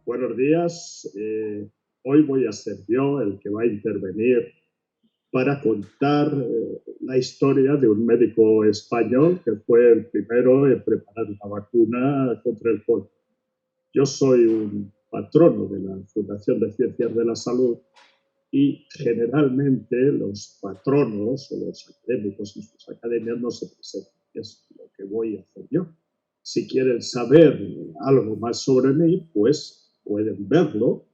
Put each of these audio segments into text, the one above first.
Buenos días. Hoy voy a ser yo el que va a intervenir para contar la historia de un médico español que fue el primero en preparar una vacuna contra el cólera. Yo soy un patrono de la Fundación de Ciencias de la Salud y generalmente los patronos o los académicos en sus academias no se presentan. Es lo que voy a hacer yo. Si quieren saber algo más sobre mí, pues pueden verlo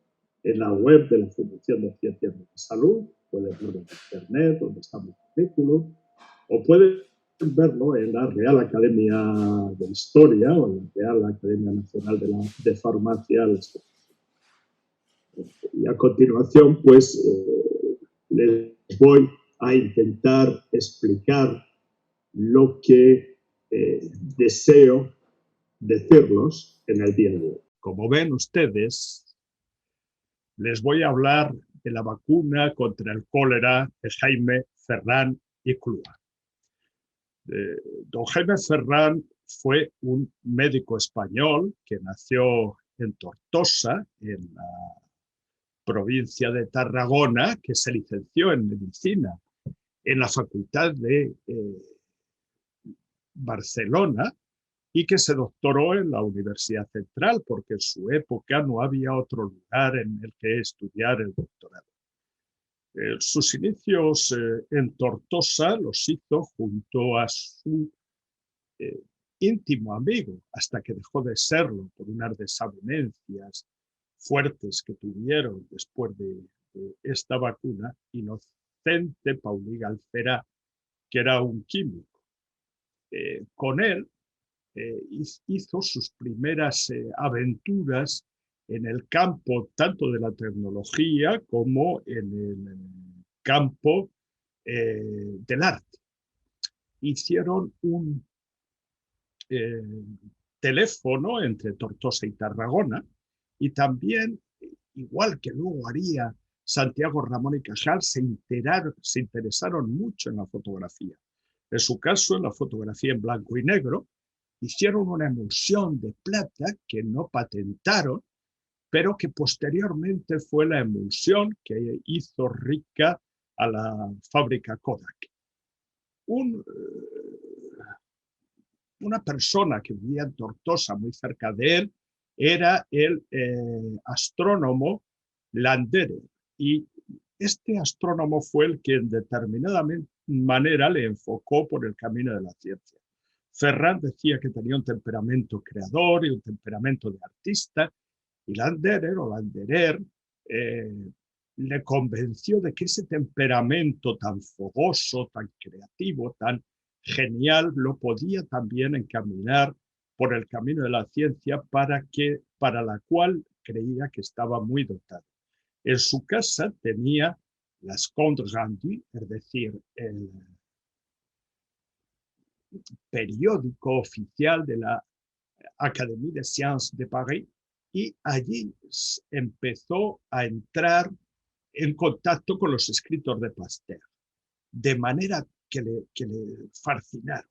en la web de la Fundación de Ciencias de la Salud, pueden verlo en internet, donde está mi currículum, o pueden verlo en la Real Academia de Historia o en la Real Academia Nacional de Farmacia. Y a continuación, pues, les voy a intentar explicar lo que deseo decirlos en el día de hoy. Como ven ustedes, les voy a hablar de la vacuna contra el cólera de Jaime Ferrán y Clua. Don Jaime Ferrán fue un médico español que nació en Tortosa, en la provincia de Tarragona, que se licenció en medicina en la Facultad de Barcelona y que se doctoró en la Universidad Central, porque en su época no había otro lugar en el que estudiar el doctorado. Sus inicios en Tortosa los hizo junto a su íntimo amigo, hasta que dejó de serlo por unas desavenencias fuertes que tuvieron después de esta vacuna, Inocente Paulí Galcerá, que era un químico. Con él hizo sus primeras aventuras en el campo tanto de la tecnología como en el campo del arte. Hicieron un teléfono entre Tortosa y Tarragona y también, igual que luego haría Santiago Ramón y Cajal, se interesaron mucho en la fotografía. En su caso, en la fotografía en blanco y negro, hicieron una emulsión de plata que no patentaron, pero que posteriormente fue la emulsión que hizo rica a la fábrica Kodak. Una persona que vivía en Tortosa, muy cerca de él, era el astrónomo Landerer. Y este astrónomo fue el que en determinada manera le enfocó por el camino de la ciencia. Ferrán decía que tenía un temperamento creador y un temperamento de artista, y Landerer le convenció de que ese temperamento tan fogoso, tan creativo, tan genial, lo podía también encaminar por el camino de la ciencia para la cual creía que estaba muy dotado. En su casa tenía las comptes rendus, es decir, el periódico oficial de la Académie des Sciences de París, y allí empezó a entrar en contacto con los escritos de Pasteur, de manera que le fascinaron,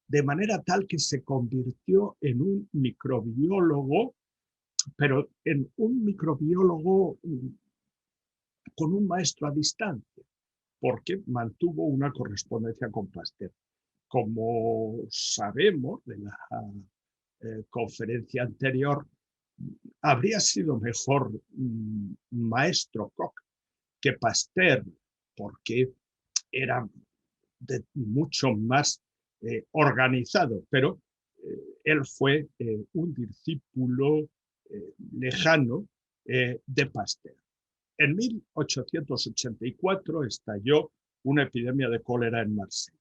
de manera tal que se convirtió en un microbiólogo, pero en un microbiólogo con un maestro a distancia, porque mantuvo una correspondencia con Pasteur. Como sabemos de la conferencia anterior, habría sido mejor maestro Koch que Pasteur, porque era mucho más organizado, pero él fue un discípulo lejano de Pasteur. En 1884 estalló una epidemia de cólera en Marsella.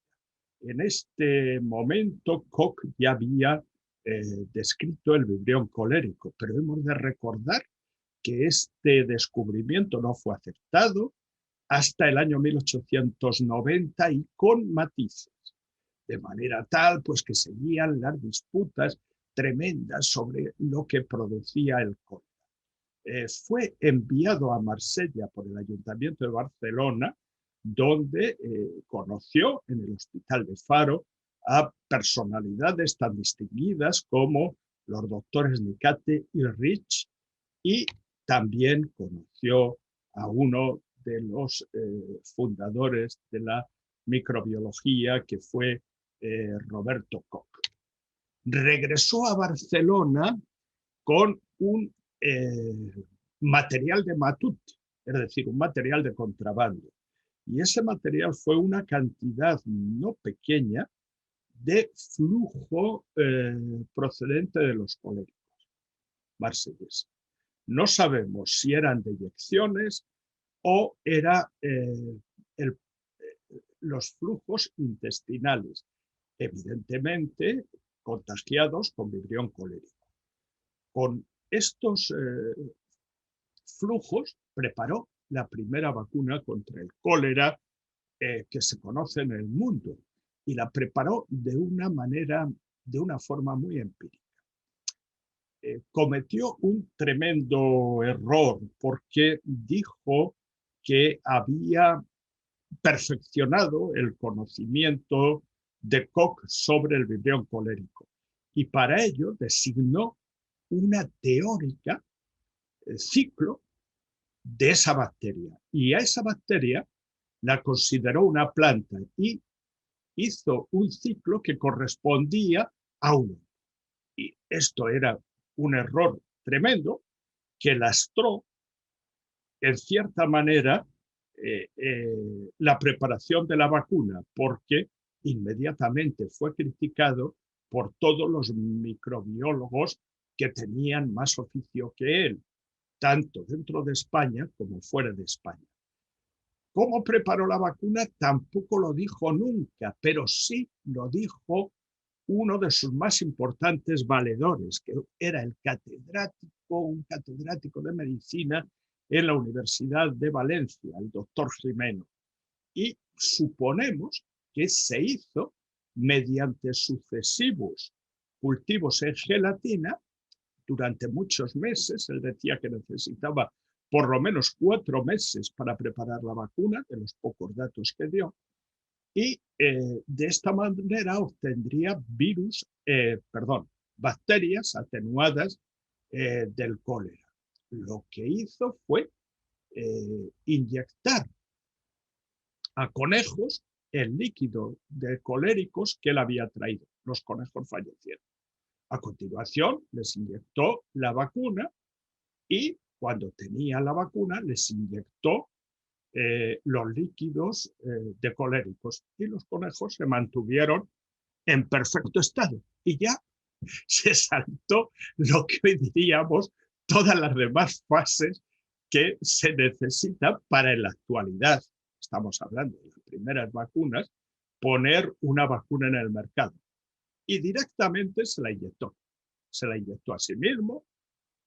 En este momento Koch ya había descrito el vibrión colérico, pero hemos de recordar que este descubrimiento no fue aceptado hasta el año 1890 y con matices, de manera tal pues que seguían las disputas tremendas sobre lo que producía el cólera. Fue enviado a Marsella por el Ayuntamiento de Barcelona donde conoció en el Hospital de Faro a personalidades tan distinguidas como los doctores Nicate y Rich, y también conoció a uno de los fundadores de la microbiología, que fue Roberto Koch. Regresó a Barcelona con un material de matut, es decir, un material de contrabando. Y ese material fue una cantidad no pequeña de flujo procedente de los coléricos marselleses. No sabemos si eran deyecciones o era los flujos intestinales, evidentemente contagiados con vibrión colérico. Con estos flujos preparó la primera vacuna contra el cólera que se conoce en el mundo, y la preparó de una forma muy empírica. Cometió un tremendo error porque dijo que había perfeccionado el conocimiento de Koch sobre el vibrión colérico, y para ello designó una teórica ciclo de esa bacteria, y a esa bacteria la consideró una planta y hizo un ciclo que correspondía a uno. Y esto era un error tremendo que lastró, en cierta manera, la preparación de la vacuna, porque inmediatamente fue criticado por todos los microbiólogos que tenían más oficio que él, tanto dentro de España como fuera de España. ¿Cómo preparó la vacuna? Tampoco lo dijo nunca, pero sí lo dijo uno de sus más importantes valedores, que era un catedrático de medicina en la Universidad de Valencia, el doctor Jimeno. Y suponemos que se hizo mediante sucesivos cultivos en gelatina durante muchos meses. Él decía que necesitaba por lo menos 4 meses para preparar la vacuna, de los pocos datos que dio, y de esta manera obtendría bacterias atenuadas del cólera. Lo que hizo fue inyectar a conejos el líquido de coléricos que él había traído. Los conejos fallecieron. A continuación les inyectó la vacuna, y cuando tenía la vacuna les inyectó los líquidos de coléricos, y los conejos se mantuvieron en perfecto estado, y ya se saltó lo que hoy diríamos todas las demás fases que se necesitan para, en la actualidad, estamos hablando de las primeras vacunas, poner una vacuna en el mercado. Y directamente se la inyectó. Se la inyectó a sí mismo,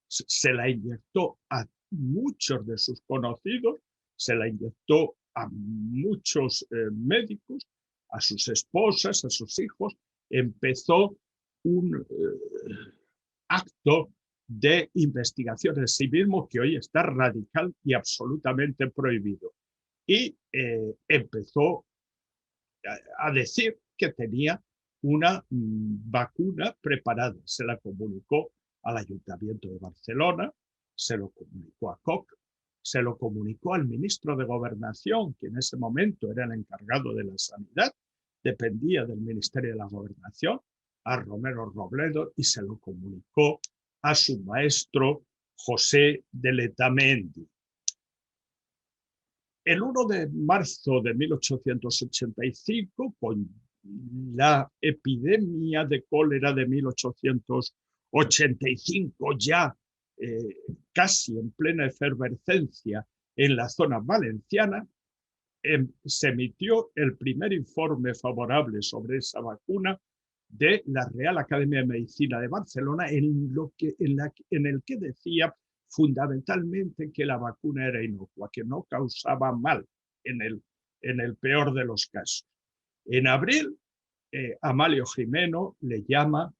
se la inyectó a muchos de sus conocidos, se la inyectó a muchos médicos, a sus esposas, a sus hijos. Empezó un acto de investigación en sí mismo que hoy está radical y absolutamente prohibido. Y empezó a decir que tenía una vacuna preparada. Se la comunicó al Ayuntamiento de Barcelona, se lo comunicó a Koch, se lo comunicó al ministro de Gobernación, que en ese momento era el encargado de la sanidad, dependía del Ministerio de la Gobernación, a Romero Robledo, y se lo comunicó a su maestro José de Letamendi. El 1 de marzo de 1885, con la epidemia de cólera de 1885 ya casi en plena efervescencia en la zona valenciana, se emitió el primer informe favorable sobre esa vacuna de la Real Academia de Medicina de Barcelona, en el que decía fundamentalmente que la vacuna era inocua, que no causaba mal en el peor de los casos. En abril, Amalio Jimeno le llama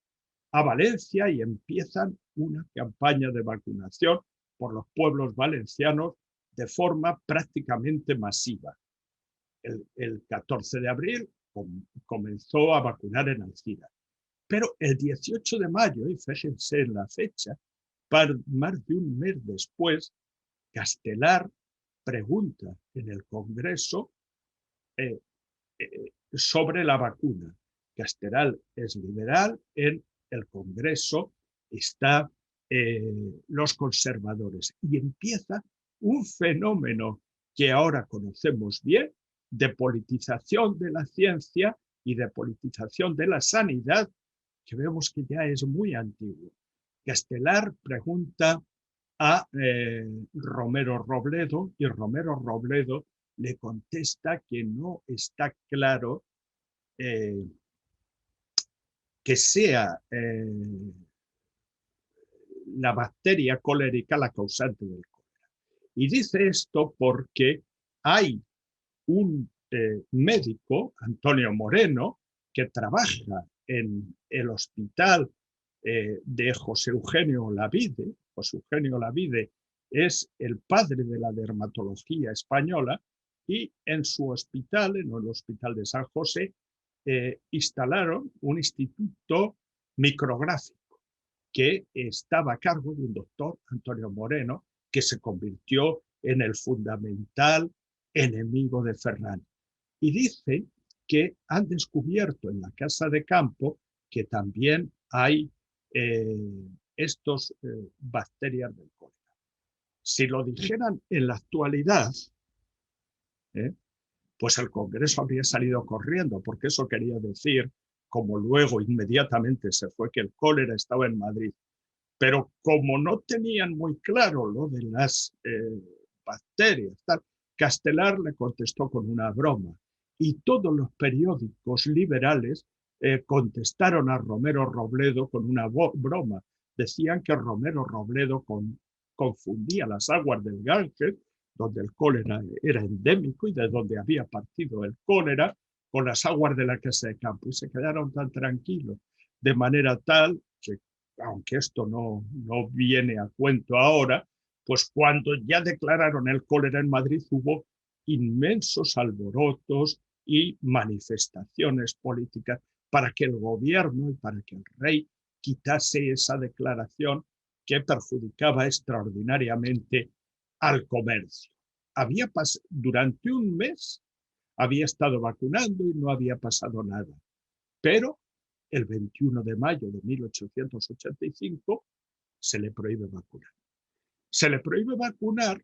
a Valencia y empiezan una campaña de vacunación por los pueblos valencianos de forma prácticamente masiva. El 14 de abril comenzó a vacunar en Alcira. Pero el 18 de mayo, y fíjense en la fecha, más de un mes después, Castelar pregunta en el Congreso sobre la vacuna. Castelar es liberal, en el Congreso está los conservadores. Y empieza un fenómeno que ahora conocemos bien de politización de la ciencia y de politización de la sanidad, que vemos que ya es muy antiguo. Castelar pregunta a Romero Robledo y Romero Robledo le contesta que no está claro que sea la bacteria colérica la causante del cólera. Y dice esto porque hay un médico, Antonio Moreno, que trabaja en el hospital de José Eugenio Olavide. José Eugenio Olavide es el padre de la dermatología española, y en su hospital, en el Hospital de San José, instalaron un instituto micrográfico que estaba a cargo de un doctor, Antonio Moreno, que se convirtió en el fundamental enemigo de Ferran. Y dice que han descubierto en la casa de campo que también hay estos bacterias del cólera. Si lo dijeran en la actualidad, pues el Congreso habría salido corriendo, porque eso quería decir, como luego inmediatamente se fue, que el cólera estaba en Madrid. Pero como no tenían muy claro lo de las bacterias, tal, Castelar le contestó con una broma, y todos los periódicos liberales contestaron a Romero Robledo con una broma. Decían que Romero Robledo confundía las aguas del Ganges, donde el cólera era endémico y de donde había partido el cólera, con las aguas de la casa de campo, y se quedaron tan tranquilos, de manera tal que, aunque esto no viene a cuento ahora, pues cuando ya declararon el cólera en Madrid hubo inmensos alborotos y manifestaciones políticas para que el gobierno y para que el rey quitase esa declaración que perjudicaba extraordinariamente al comercio. Durante un mes había estado vacunando y no había pasado nada. Pero el 21 de mayo de 1885 se le prohíbe vacunar. Se le prohíbe vacunar,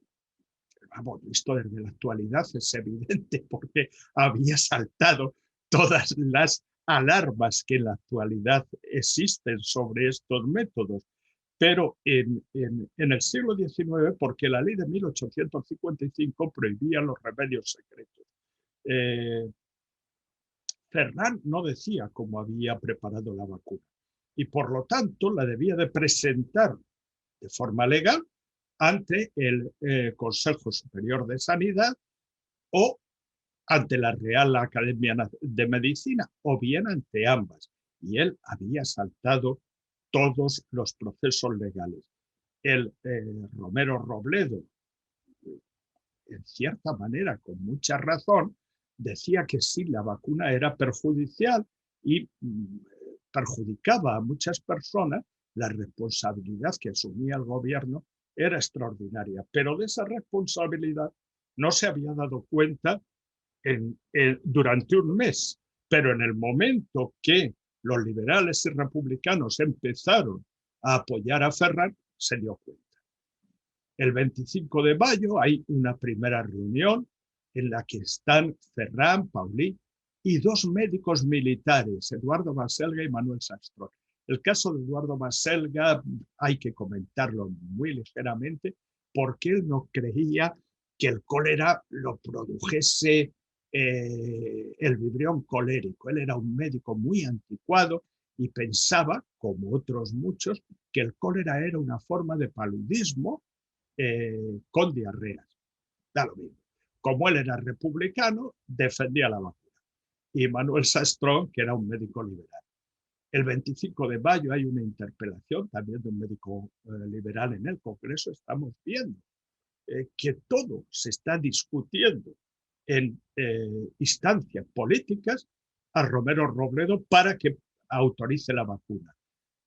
vamos, esto desde la actualidad es evidente porque había saltado todas las alarmas que en la actualidad existen sobre estos métodos, pero en el siglo XIX, porque la ley de 1855 prohibía los remedios secretos. Ferran no decía cómo había preparado la vacuna y por lo tanto la debía de presentar de forma legal ante el Consejo Superior de Sanidad o ante la Real Academia de Medicina, o bien ante ambas. Y él había saltado todos los procesos legales. El Romero Robledo, en cierta manera, con mucha razón, decía que sí, la vacuna era perjudicial y perjudicaba a muchas personas. La responsabilidad que asumía el gobierno era extraordinaria, pero de esa responsabilidad no se había dado cuenta durante un mes, pero en el momento que los liberales y republicanos empezaron a apoyar a Ferran, se dio cuenta. El 25 de mayo hay una primera reunión en la que están Ferran, Paulí y dos médicos militares, Eduardo Baselga y Manuel Sastrón. El caso de Eduardo Baselga hay que comentarlo muy ligeramente porque él no creía que el cólera lo produjese el vibrión colérico. Él era un médico muy anticuado y pensaba, como otros muchos, que el cólera era una forma de paludismo con diarreas. Da lo mismo. Como él era republicano, defendía la vacuna. Y Manuel Sastrón, que era un médico liberal. El 25 de mayo hay una interpelación también de un médico liberal en el Congreso. Estamos viendo que todo se está discutiendo en instancias políticas a Romero Robledo para que autorice la vacuna.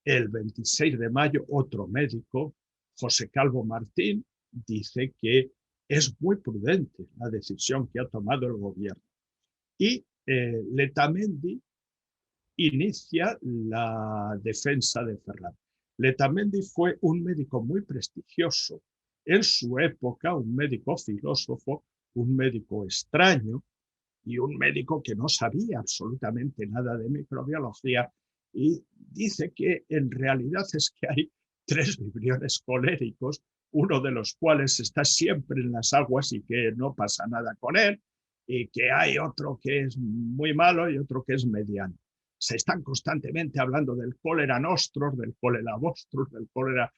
El 26 de mayo, otro médico, José Calvo Martín, dice que es muy prudente la decisión que ha tomado el gobierno. Y Letamendi inicia la defensa de Ferran. Letamendi fue un médico muy prestigioso en su época, un médico filósofo, un médico extraño y un médico que no sabía absolutamente nada de microbiología, y dice que en realidad es que hay 3 vibriones coléricos, uno de los cuales está siempre en las aguas y que no pasa nada con él, y que hay otro que es muy malo y otro que es mediano. Se están constantemente hablando del cólera nostros, del cólera vostros, del cólera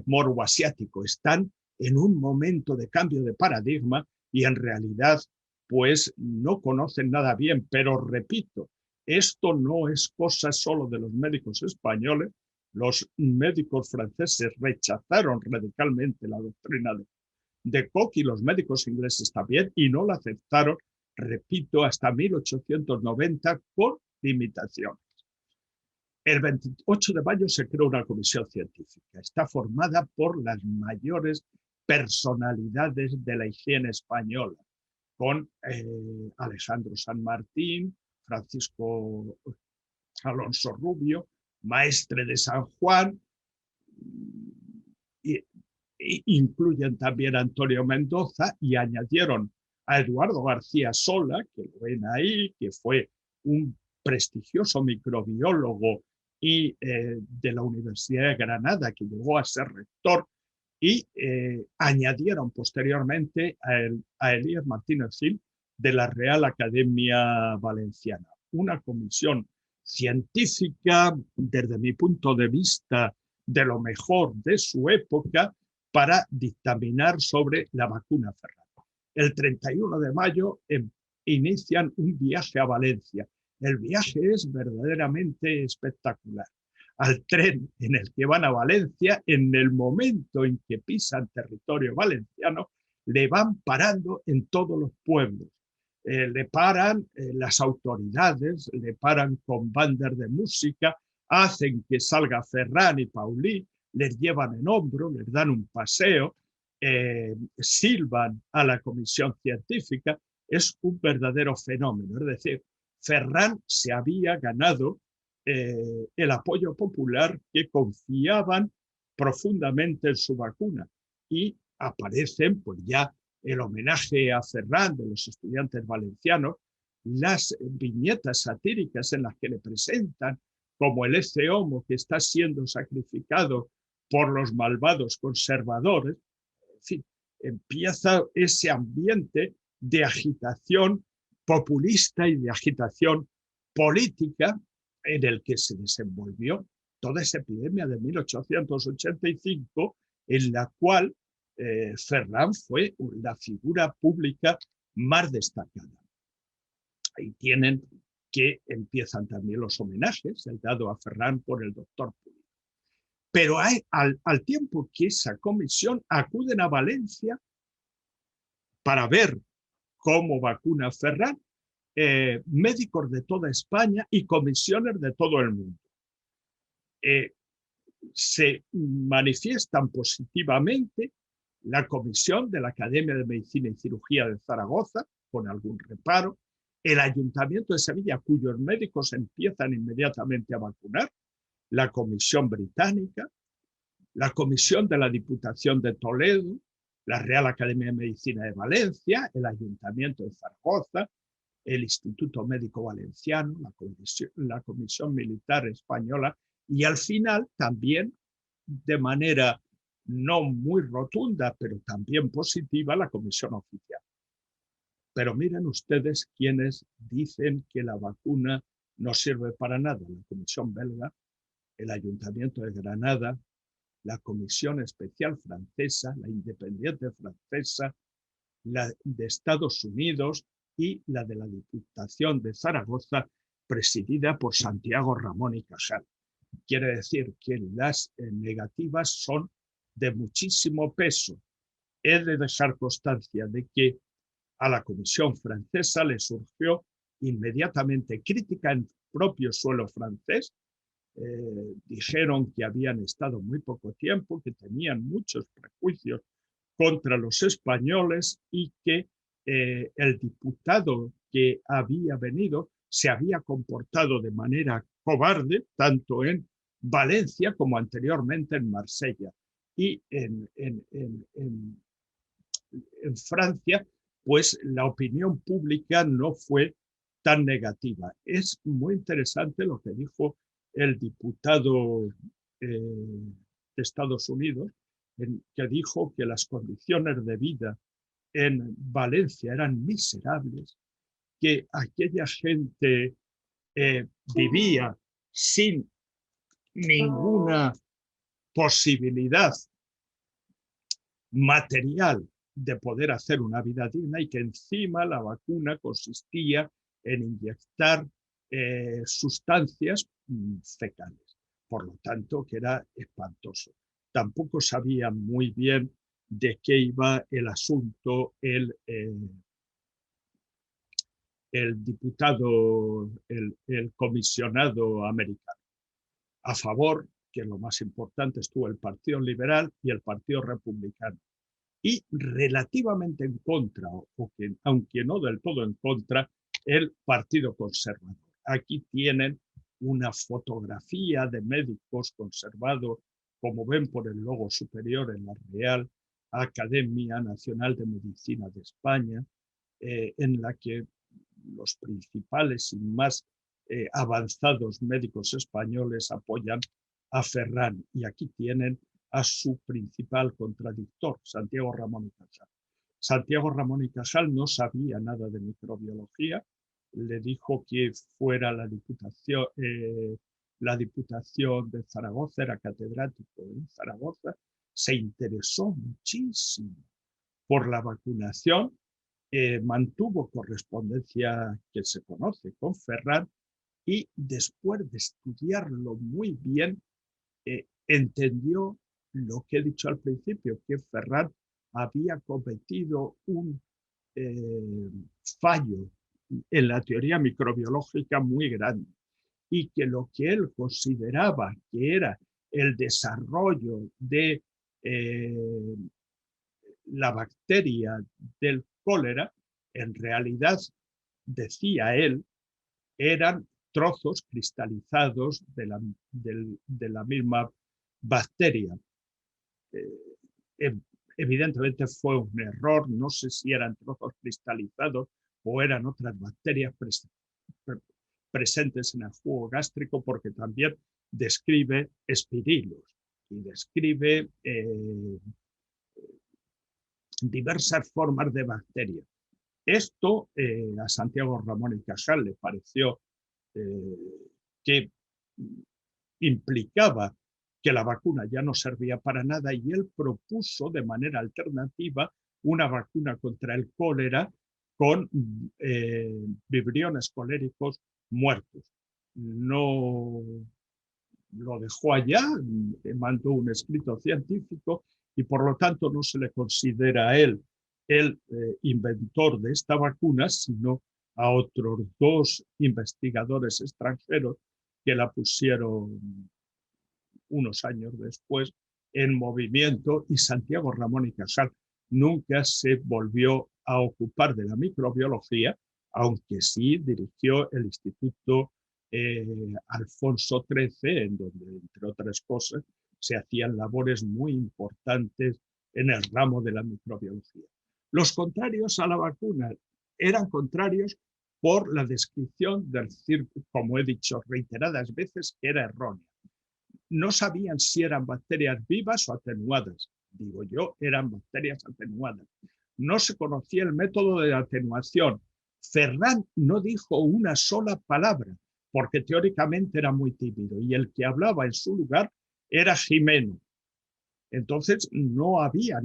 morbo-asiático. Están en un momento de cambio de paradigma y en realidad pues no conocen nada bien. Pero repito, esto no es cosa solo de los médicos españoles. Los médicos franceses rechazaron radicalmente la doctrina de Koch y los médicos ingleses también, y no la aceptaron, repito, hasta 1890 con limitaciones. El 28 de mayo se creó una comisión científica. Está formada por las mayores personalidades de la higiene española, con Alejandro San Martín, Francisco Alonso Rubio, maestre de San Juan, y incluyen también a Antonio Mendoza, y añadieron a Eduardo García Sola, que lo ven ahí, que fue un prestigioso microbiólogo y de la Universidad de Granada, que llegó a ser rector, y añadieron posteriormente a Elías Martínez Gil de la Real Academia Valenciana. Una comisión científica, desde mi punto de vista, de lo mejor de su época, para dictaminar sobre la vacuna Ferran. El 31 de mayo inician un viaje a Valencia. El viaje es verdaderamente espectacular. Al tren en el que van a Valencia, en el momento en que pisan territorio valenciano, le van parando en todos los pueblos. Le paran las autoridades, le paran con bandas de música, hacen que salga Ferran y Paulí, les llevan en hombro, les dan un paseo, silban a la comisión científica. Es un verdadero fenómeno. Es decir, Ferran se había ganado el apoyo popular, que confiaban profundamente en su vacuna, y aparecen pues ya el homenaje a Ferran de los estudiantes valencianos, las viñetas satíricas en las que le presentan como el ece homo que está siendo sacrificado por los malvados conservadores. En fin, empieza ese ambiente de agitación populista y de agitación política en el que se desenvolvió toda esa epidemia de 1885, en la cual Ferran fue la figura pública más destacada. Ahí tienen que empiezan también los homenajes, el dado a Ferran por el doctor Pulido. Pero al tiempo que esa comisión acuden a Valencia para ver cómo vacuna Ferran, médicos de toda España y comisiones de todo el mundo. Se manifiestan positivamente la comisión de la Academia de Medicina y Cirugía de Zaragoza, con algún reparo, el Ayuntamiento de Sevilla, cuyos médicos empiezan inmediatamente a vacunar, la Comisión Británica, la Comisión de la Diputación de Toledo, la Real Academia de Medicina de Valencia, el Ayuntamiento de Zaragoza, el Instituto Médico Valenciano, la Comisión Militar Española, y al final también, de manera no muy rotunda, pero también positiva, la Comisión Oficial. Pero miren ustedes quienes dicen que la vacuna no sirve para nada: la Comisión Belga, el Ayuntamiento de Granada, la Comisión Especial Francesa, la Independiente Francesa, la de Estados Unidos y la de la Diputación de Zaragoza, presidida por Santiago Ramón y Cajal. Quiere decir que las negativas son de muchísimo peso. He de dejar constancia de que A la Comisión francesa le surgió inmediatamente crítica en propio suelo francés. Dijeron que habían estado muy poco tiempo, que tenían muchos prejuicios contra los españoles y que el diputado que había venido se había comportado de manera cobarde, tanto en Valencia como anteriormente en Marsella. Y en Francia, pues la opinión pública no fue tan negativa. Es muy interesante lo que dijo el diputado de Estados Unidos, que dijo que las condiciones de vida en Valencia eran miserables, que aquella gente vivía sin ninguna posibilidad material de poder hacer una vida digna y que encima la vacuna consistía en inyectar sustancias fecales. Por lo tanto, que era espantoso. Tampoco sabía muy bien de qué iba el asunto el diputado, el comisionado americano. A favor, que lo más importante, estuvo el Partido Liberal y el Partido Republicano. Y relativamente en contra, aunque no del todo en contra, el Partido Conservador. Aquí tienen una fotografía de médicos conservados, como ven por el logo superior en la Real Academia Nacional de Medicina de España, en la que los principales y más avanzados médicos españoles apoyan a Ferran. Y aquí tienen a su principal contradictor, Santiago Ramón y Cajal. Santiago Ramón y Cajal no sabía nada de microbiología, le dijo que fuera la Diputación de Zaragoza, era catedrático en Zaragoza, se interesó muchísimo por la vacunación, mantuvo correspondencia que se conoce con Ferran y después de estudiarlo muy bien, entendió lo que he dicho al principio, que Ferran había cometido un fallo en la teoría microbiológica muy grande y que lo que él consideraba que era el desarrollo de la bacteria del cólera, en realidad, decía él, eran trozos cristalizados de la misma bacteria. Evidentemente fue un error, no sé si eran trozos cristalizados o eran otras bacterias presentes en el jugo gástrico, porque también describe espirilos y describe diversas formas de bacterias. Esto a Santiago Ramón y Cajal le pareció que implicaba que la vacuna ya no servía para nada y él propuso de manera alternativa una vacuna contra el cólera con vibriones coléricos muertos. No lo dejó allá, mandó un escrito científico y por lo tanto no se le considera a él el inventor de esta vacuna, sino a otros dos investigadores extranjeros que la pusieron unos años después en movimiento, y Santiago Ramón y Cajal nunca se volvió a ocupar de la microbiología, aunque sí dirigió el Instituto Alfonso XIII, en donde, entre otras cosas, se hacían labores muy importantes en el ramo de la microbiología. Los contrarios a la vacuna eran contrarios por la descripción del circo, como he dicho reiteradas veces, que era errónea. No sabían si eran bacterias vivas o atenuadas. Digo yo, eran bacterias atenuadas. No se conocía el método de atenuación. Ferran no dijo una sola palabra, porque teóricamente era muy tímido, y el que hablaba en su lugar era Jimeno. Entonces no había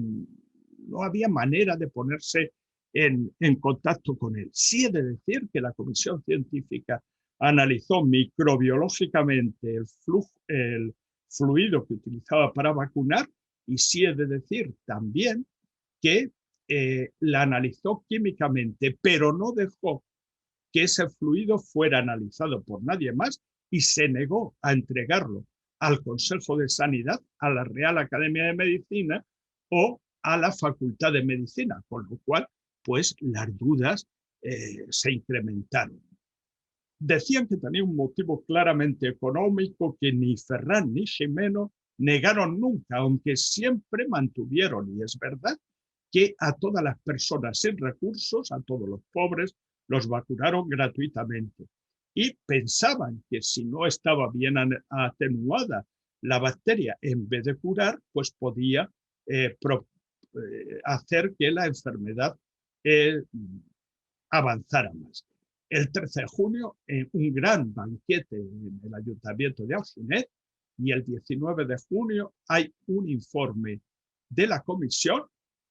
manera de ponerse en contacto con él. Sí he de decir que la comisión científica analizó microbiológicamente el fluido que utilizaba para vacunar, y sí he de decir también que la analizó químicamente, pero no dejó que ese fluido fuera analizado por nadie más y se negó a entregarlo al Consejo de Sanidad, a la Real Academia de Medicina o a la Facultad de Medicina, con lo cual, pues, las dudas se incrementaron. Decían que tenía un motivo claramente económico que ni Ferran ni Gimeno negaron nunca, aunque siempre mantuvieron, y es verdad, que a todas las personas sin recursos, a todos los pobres, los vacunaron gratuitamente. Y pensaban que si no estaba bien atenuada la bacteria, en vez de curar, pues podía hacer que la enfermedad avanzara más. El 13 de junio, en un gran banquete en el ayuntamiento de Alginet, y el 19 de junio hay un informe de la comisión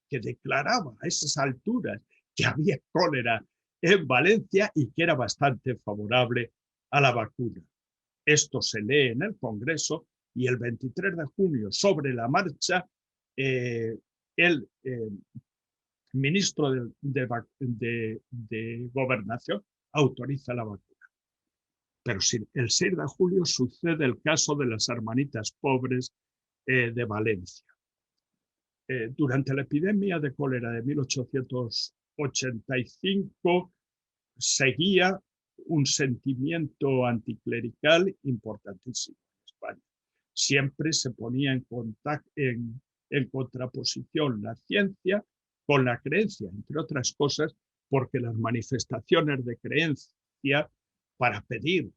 que declaraba a esas alturas que había cólera en Valencia y que era bastante favorable a la vacuna. Esto se lee en el Congreso y el 23 de junio, sobre la marcha, el ministro de Gobernación autoriza la vacuna. Pero el 6 de julio sucede el caso de las hermanitas pobres de Valencia. Durante la epidemia de cólera de 1885 seguía un sentimiento anticlerical importantísimo en España. Siempre se ponía en contraposición la ciencia con la creencia, entre otras cosas, porque las manifestaciones de creencia para pedir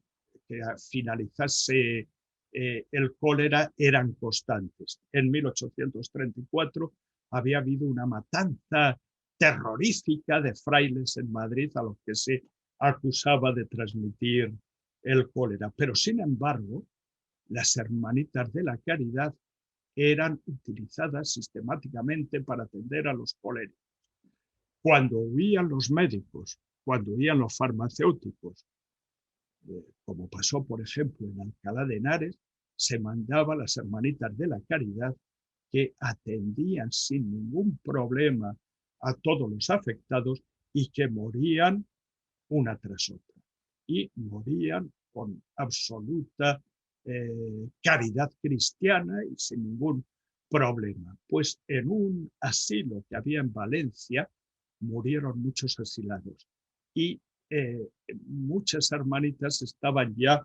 que finalizase el cólera eran constantes. En 1834 había habido una matanza terrorífica de frailes en Madrid a los que se acusaba de transmitir el cólera. Pero, sin embargo, las hermanitas de la caridad eran utilizadas sistemáticamente para atender a los coléricos. Cuando huían los médicos, cuando huían los farmacéuticos, como pasó, por ejemplo, en Alcalá de Henares, se mandaba a las hermanitas de la caridad que atendían sin ningún problema a todos los afectados y que morían una tras otra. Y morían con absoluta caridad cristiana y sin ningún problema. Pues en un asilo que había en Valencia murieron muchos asilados y muchas hermanitas estaban ya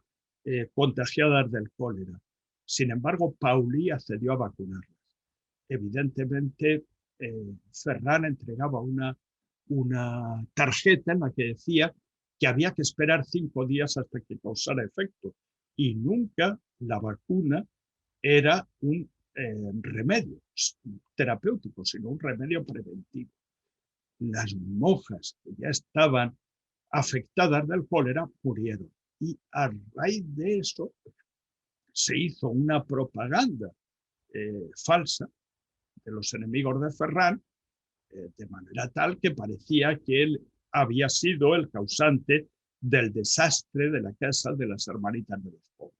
contagiadas del cólera. Sin embargo, Paulí accedió a vacunarlas. Evidentemente, Ferran entregaba una tarjeta en la que decía que había que esperar 5 días hasta que causara efecto. Y nunca la vacuna era un remedio terapéutico, sino un remedio preventivo. Las monjas que ya estaban afectadas del cólera murieron. Y a raíz de eso se hizo una propaganda falsa de los enemigos de Ferran, de manera tal que parecía que él había sido el causante del desastre de la casa de las hermanitas de los pobres.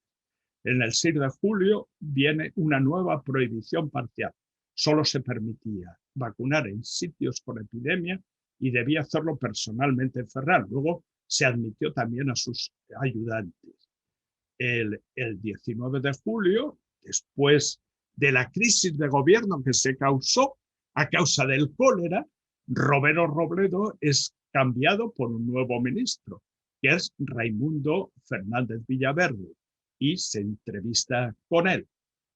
En el 6 de julio viene una nueva prohibición parcial. Solo se permitía vacunar en sitios con epidemia y debía hacerlo personalmente Ferran. Luego se admitió también a sus ayudantes. El 19 de julio, después de la crisis de gobierno que se causó a causa del cólera, Romero Robledo es cambiado por un nuevo ministro, que es Raimundo Fernández Villaverde, y se entrevista con él.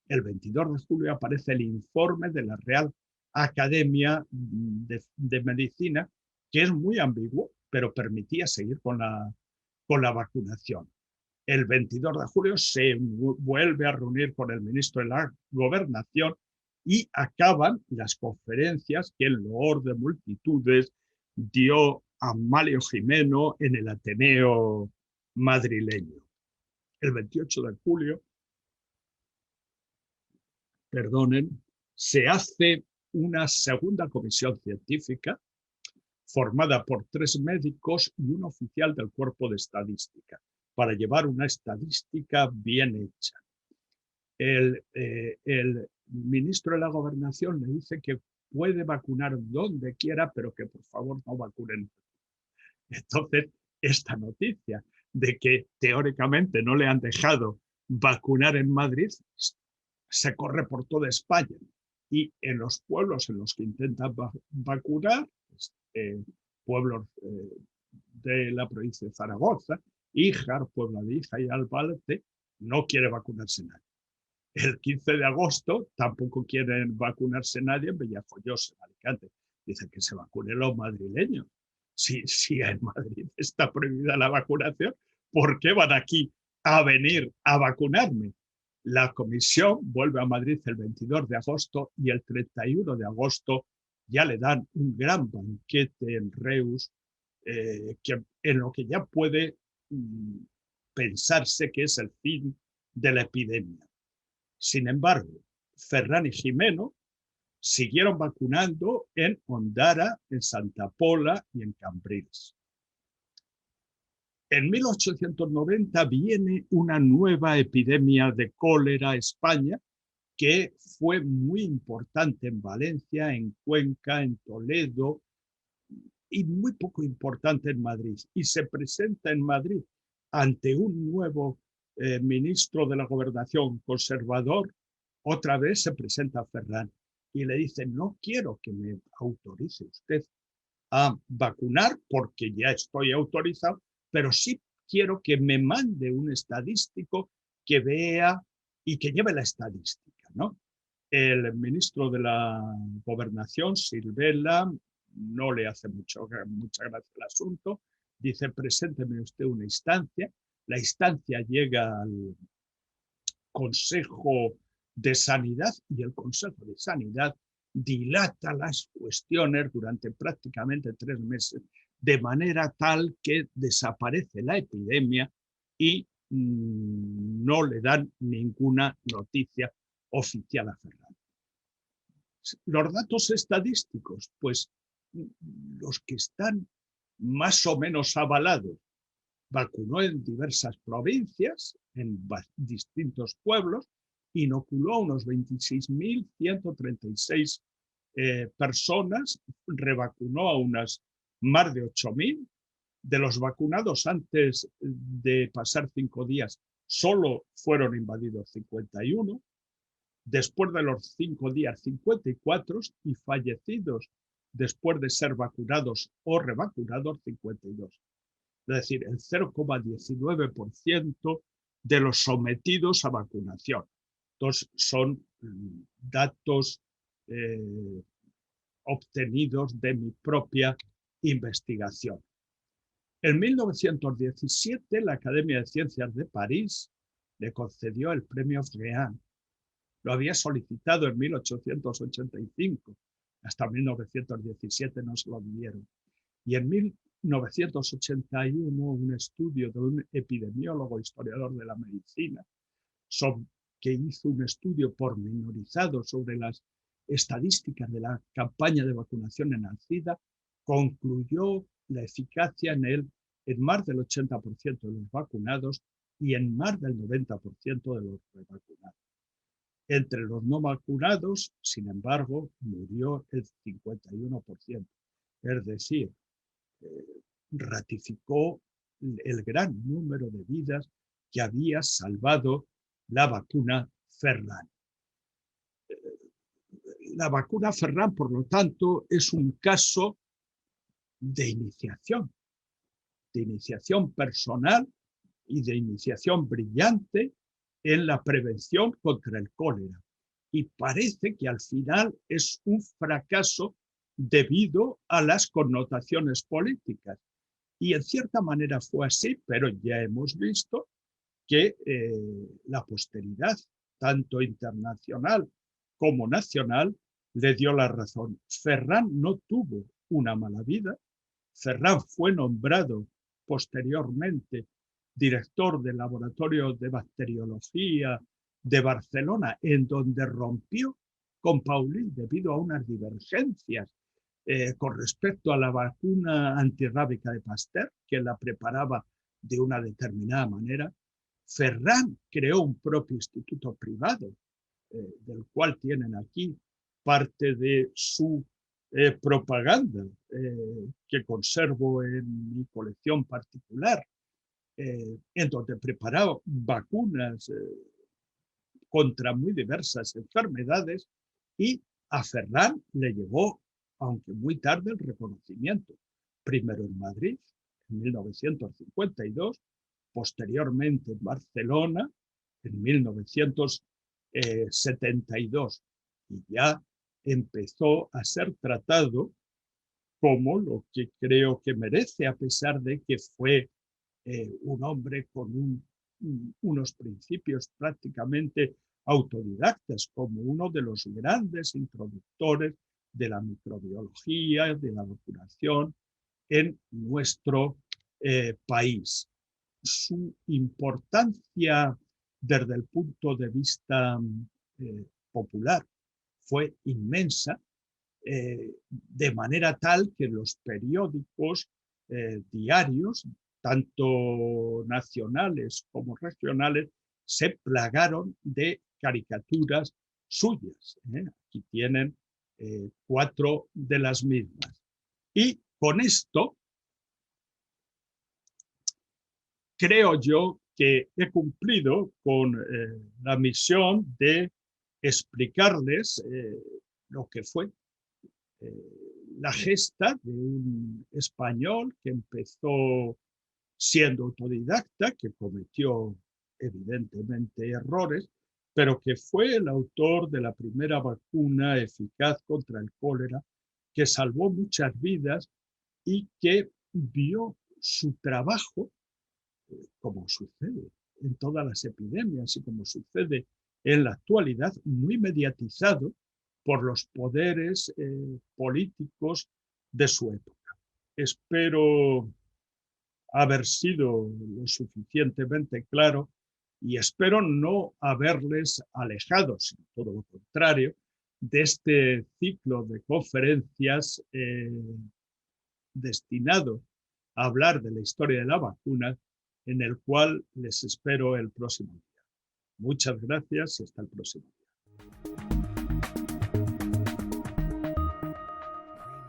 El 22 de julio aparece el informe de la Real Academia de Medicina, que es muy ambiguo, pero permitía seguir con la vacunación. El 22 de julio se vuelve a reunir con el ministro de la Gobernación y acaban las conferencias que en loor de multitudes dio Amalio Gimeno en el Ateneo madrileño. El 28 de julio, se hace una segunda comisión científica formada por 3 médicos y un oficial del cuerpo de estadística, para llevar una estadística bien hecha. El ministro de la Gobernación le dice que puede vacunar donde quiera, pero que por favor no vacunen. Entonces, esta noticia de que teóricamente no le han dejado vacunar en Madrid se corre por toda España. Y en los pueblos en los que intentan vacunar, pueblos de la provincia de Zaragoza, Híjar, Puebla de Híjar y Albacete, no quiere vacunarse nadie. El 15 de agosto tampoco quieren vacunarse nadie en Villajoyosa, en Alicante. Dicen que se vacunen los madrileños. Si en Madrid está prohibida la vacunación, ¿por qué van aquí a venir a vacunarme? La comisión vuelve a Madrid el 22 de agosto y el 31 de agosto ya le dan un gran banquete en Reus, en lo que ya puede pensarse que es el fin de la epidemia. Sin embargo, Ferran y Jimeno siguieron vacunando en Ondara, en Santa Pola y en Cambrils. En 1890 viene una nueva epidemia de cólera a España que fue muy importante en Valencia, en Cuenca, en Toledo y muy poco importante en Madrid. Y se presenta en Madrid ante un nuevo ministro de la Gobernación conservador. Otra vez se presenta Ferran y le dice: no quiero que me autorice usted a vacunar porque ya estoy autorizado, pero sí quiero que me mande un estadístico que vea y que lleve la estadística, ¿no? El ministro de la Gobernación, Silvela, no le hace mucha gracia el asunto. Dice: presénteme usted una instancia. La instancia llega al Consejo de Sanidad y el Consejo de Sanidad dilata las cuestiones durante prácticamente 3 meses, de manera tal que desaparece la epidemia y no le dan ninguna noticia oficial a Ferran. Los datos estadísticos, pues los que están más o menos avalados. Vacunó en diversas provincias, en distintos pueblos, inoculó a unos 26.136 personas, revacunó a unas más de 8.000. De los vacunados antes de pasar 5 días, solo fueron invadidos 51. Después de los 5 días, 54, y fallecidos después de ser vacunados o revacunados, 52. Es decir, el 0,19% de los sometidos a vacunación. Entonces, son datos obtenidos de mi propia investigación. En 1917, la Academia de Ciencias de París le concedió el premio Frein. Lo había solicitado en 1885. Hasta 1917 no se lo dieron. Y en 1981, un estudio de un epidemiólogo, historiador de la medicina, que hizo un estudio pormenorizado sobre las estadísticas de la campaña de vacunación en el SIDA, concluyó la eficacia en más del 80% de los vacunados y en más del 90% de los revacunados. Entre los no vacunados, sin embargo, murió el 51%. Es decir, ratificó el gran número de vidas que había salvado la vacuna Ferran. La vacuna Ferran, por lo tanto, es un caso de iniciación personal y de iniciación brillante en la prevención contra el cólera. Y parece que al final es un fracaso debido a las connotaciones políticas. Y en cierta manera fue así, pero ya hemos visto que la posteridad, tanto internacional como nacional, le dio la razón. Ferran no tuvo una mala vida. Ferran fue nombrado posteriormente director del Laboratorio de Bacteriología de Barcelona, en donde rompió con Pauling debido a unas divergencias con respecto a la vacuna antirrábica de Pasteur, que la preparaba de una determinada manera. Ferran creó un propio instituto privado, del cual tienen aquí parte de su propaganda que conservo en mi colección particular, en donde preparaba vacunas contra muy diversas enfermedades, y a Ferran le llegó, aunque muy tarde, el reconocimiento. Primero en Madrid, en 1952, posteriormente en Barcelona, en 1972, y ya empezó a ser tratado como lo que creo que merece, a pesar de que fue un hombre con unos principios prácticamente autodidactas, como uno de los grandes introductores de la microbiología, de la vacunación en nuestro país. Su importancia desde el punto de vista popular fue inmensa, de manera tal que los periódicos diarios, tanto nacionales como regionales, se plagaron de caricaturas suyas. Aquí tienen 4 de las mismas. Y con esto creo yo que he cumplido con la misión de explicarles lo que fue la gesta de un español que empezó siendo autodidacta, que cometió evidentemente errores, pero que fue el autor de la primera vacuna eficaz contra el cólera, que salvó muchas vidas y que vio su trabajo, como sucede en todas las epidemias y como sucede en la actualidad, muy mediatizado por los poderes políticos de su época. Espero haber sido lo suficientemente claro y espero no haberles alejado, sino todo lo contrario, de este ciclo de conferencias destinado a hablar de la historia de la vacuna, en el cual les espero el próximo día. Muchas gracias y hasta el próximo.